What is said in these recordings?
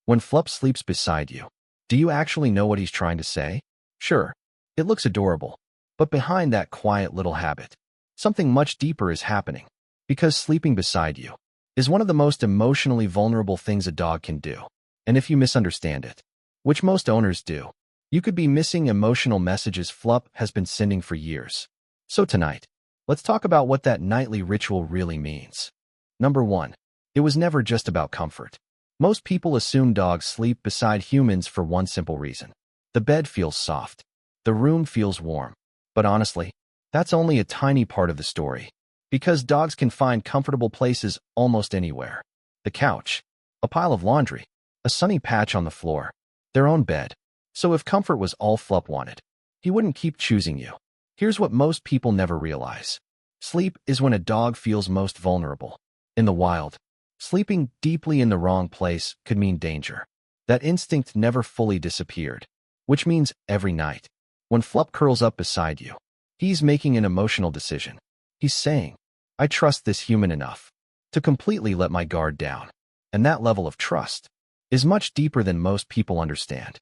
When Flup sleeps beside you, do you actually know what he's trying to say? Sure, it looks adorable, but behind that quiet little habit, something much deeper is happening. Because sleeping beside you is one of the most emotionally vulnerable things a dog can do. And if you misunderstand it, which most owners do, you could be missing emotional messages Flup has been sending for years. So tonight, let's talk about what that nightly ritual really means. Number 1. It was never just about comfort. Most people assume dogs sleep beside humans for one simple reason. The bed feels soft. The room feels warm. But honestly, that's only a tiny part of the story. Because dogs can find comfortable places almost anywhere. The couch, a pile of laundry, a sunny patch on the floor, their own bed. So if comfort was all Flup wanted, he wouldn't keep choosing you. Here's what most people never realize. Sleep is when a dog feels most vulnerable. In the wild, sleeping deeply in the wrong place could mean danger. That instinct never fully disappeared, which means every night, when Flup curls up beside you, he's making an emotional decision. He's saying, I trust this human enough to completely let my guard down. And that level of trust is much deeper than most people understand.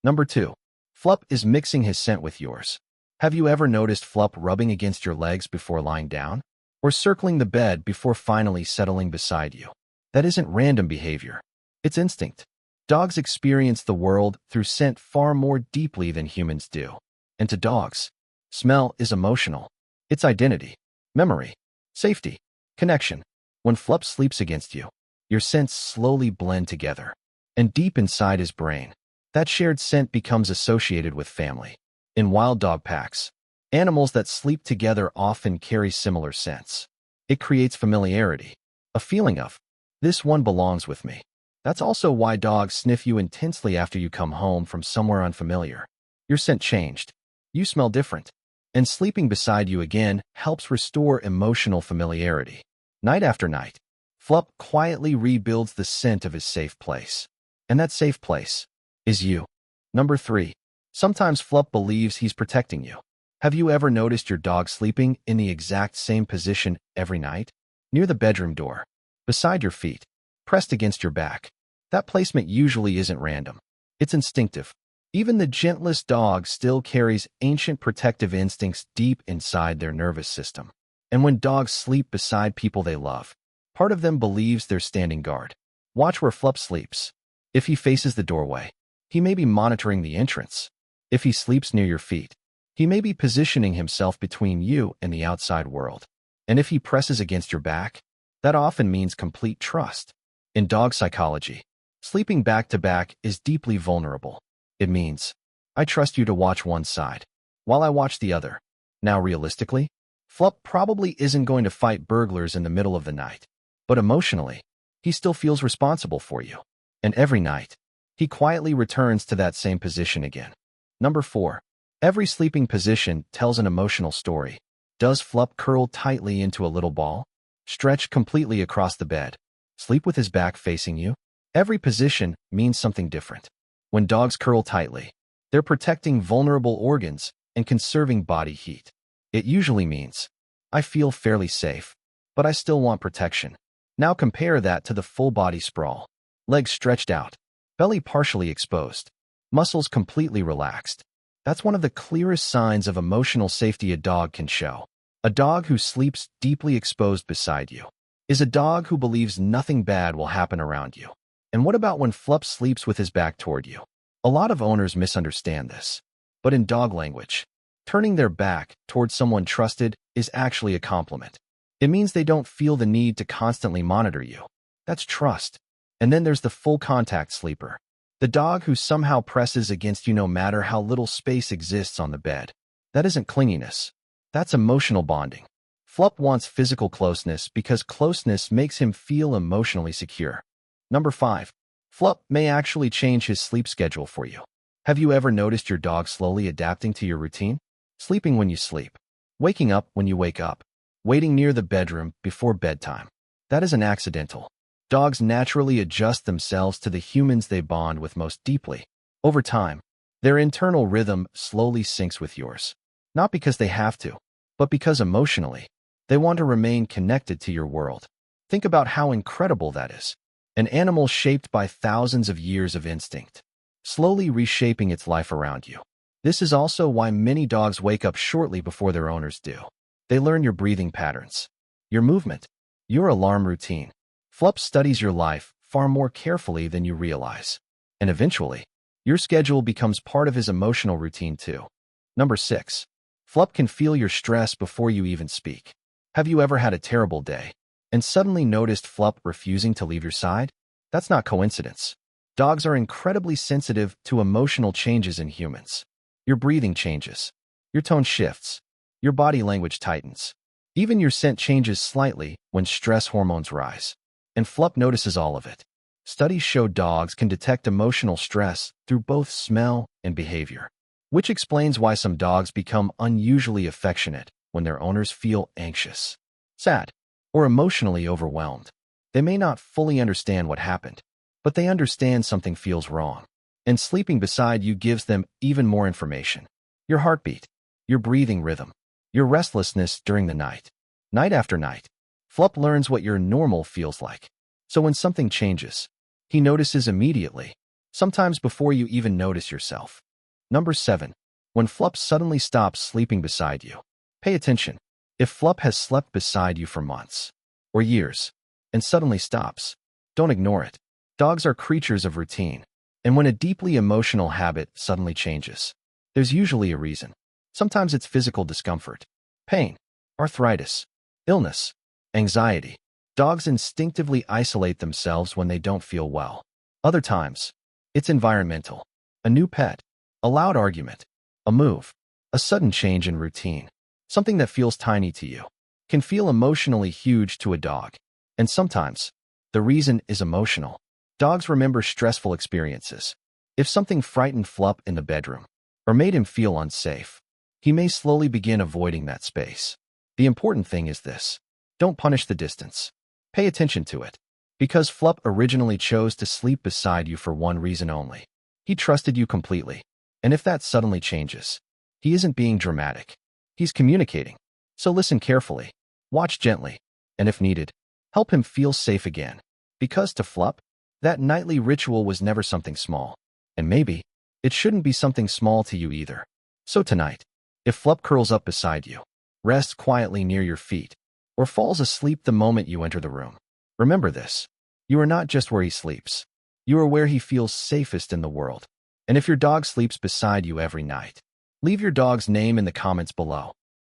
Number 2. Flup is mixing his scent with yours. Have you ever noticed Flup rubbing against your legs before lying down? Or circling the bed before finally settling beside you? That isn't random behavior. It's instinct. Dogs experience the world through scent far more deeply than humans do. And to dogs, smell is emotional. It's identity, memory, safety, connection. When Flup sleeps against you, your scents slowly blend together. And deep inside his brain, that shared scent becomes associated with family. In wild dog packs, animals that sleep together often carry similar scents. It creates familiarity, a feeling of, this one belongs with me. That's also why dogs sniff you intensely after you come home from somewhere unfamiliar. Your scent changed. You smell different. And sleeping beside you again helps restore emotional familiarity. Night after night, Flup quietly rebuilds the scent of his safe place. And that safe place is you. Number 3. Sometimes Flup believes he's protecting you. Have you ever noticed your dog sleeping in the exact same position every night? Near the bedroom door, beside your feet, pressed against your back. That placement usually isn't random. It's instinctive. Even the gentlest dog still carries ancient protective instincts deep inside their nervous system. And when dogs sleep beside people they love, part of them believes they're standing guard. Watch where Flup sleeps. If he faces the doorway, he may be monitoring the entrance. If he sleeps near your feet, he may be positioning himself between you and the outside world. And if he presses against your back, that often means complete trust. In dog psychology, sleeping back to back is deeply vulnerable. It means, I trust you to watch one side, while I watch the other. Now realistically, Flup probably isn't going to fight burglars in the middle of the night. But emotionally, he still feels responsible for you. And every night, he quietly returns to that same position again. Number 4. Every sleeping position tells an emotional story. Does Flup curl tightly into a little ball? Stretch completely across the bed? Sleep with his back facing you? Every position means something different. When dogs curl tightly, they're protecting vulnerable organs and conserving body heat. It usually means, I feel fairly safe, but I still want protection. Now compare that to the full body sprawl. Legs stretched out, belly partially exposed, muscles completely relaxed. That's one of the clearest signs of emotional safety a dog can show. A dog who sleeps deeply exposed beside you is a dog who believes nothing bad will happen around you. And what about when Flup sleeps with his back toward you? A lot of owners misunderstand this. But in dog language, turning their back towards someone trusted is actually a compliment. It means they don't feel the need to constantly monitor you. That's trust. And then there's the full contact sleeper. The dog who somehow presses against you no matter how little space exists on the bed. That isn't clinginess. That's emotional bonding. Flup wants physical closeness because closeness makes him feel emotionally secure. Number 5. Flup may actually change his sleep schedule for you. Have you ever noticed your dog slowly adapting to your routine? Sleeping when you sleep. Waking up when you wake up. Waiting near the bedroom before bedtime. That isn't accidental. Dogs naturally adjust themselves to the humans they bond with most deeply. Over time, their internal rhythm slowly syncs with yours. Not because they have to, but because emotionally, they want to remain connected to your world. Think about how incredible that is. an animal shaped by thousands of years of instinct, slowly reshaping its life around you. This is also why many dogs wake up shortly before their owners do. They learn your breathing patterns, your movement, your alarm routine. Flup studies your life far more carefully than you realize. And eventually, your schedule becomes part of his emotional routine too. Number 6. Flup can feel your stress before you even speak. Have you ever had a terrible day and suddenly noticed Flup refusing to leave your side? That's not coincidence. Dogs are incredibly sensitive to emotional changes in humans. Your breathing changes, your tone shifts, your body language tightens. Even your scent changes slightly when stress hormones rise. And Flup notices all of it. Studies show dogs can detect emotional stress through both smell and behavior, which explains why some dogs become unusually affectionate when their owners feel anxious, sad, or emotionally overwhelmed. They may not fully understand what happened, but they understand something feels wrong. And sleeping beside you gives them even more information. Your heartbeat, your breathing rhythm, your restlessness during the night. Night after night, Flup learns what your normal feels like. So when something changes, he notices immediately, sometimes before you even notice yourself. Number 7. When Flup suddenly stops sleeping beside you. Pay attention. If Flup has slept beside you for months or years and suddenly stops, don't ignore it. Dogs are creatures of routine. And when a deeply emotional habit suddenly changes, there's usually a reason. Sometimes it's physical discomfort, pain, arthritis, illness, anxiety. Dogs instinctively isolate themselves when they don't feel well. Other times, it's environmental. A new pet, a loud argument, a move, a sudden change in routine. Something that feels tiny to you can feel emotionally huge to a dog. And sometimes, the reason is emotional. Dogs remember stressful experiences. If something frightened Flup in the bedroom or made him feel unsafe, he may slowly begin avoiding that space. The important thing is this. Don't punish the distance. Pay attention to it. Because Flup originally chose to sleep beside you for one reason only. He trusted you completely. And if that suddenly changes, he isn't being dramatic. He's communicating. So listen carefully. Watch gently. And if needed, help him feel safe again. Because to Flup, that nightly ritual was never something small. And maybe it shouldn't be something small to you either. So tonight, if Flup curls up beside you, rests quietly near your feet, or falls asleep the moment you enter the room, remember this. You are not just where he sleeps. You are where he feels safest in the world. And if your dog sleeps beside you every night, leave your dog's name in the comments below.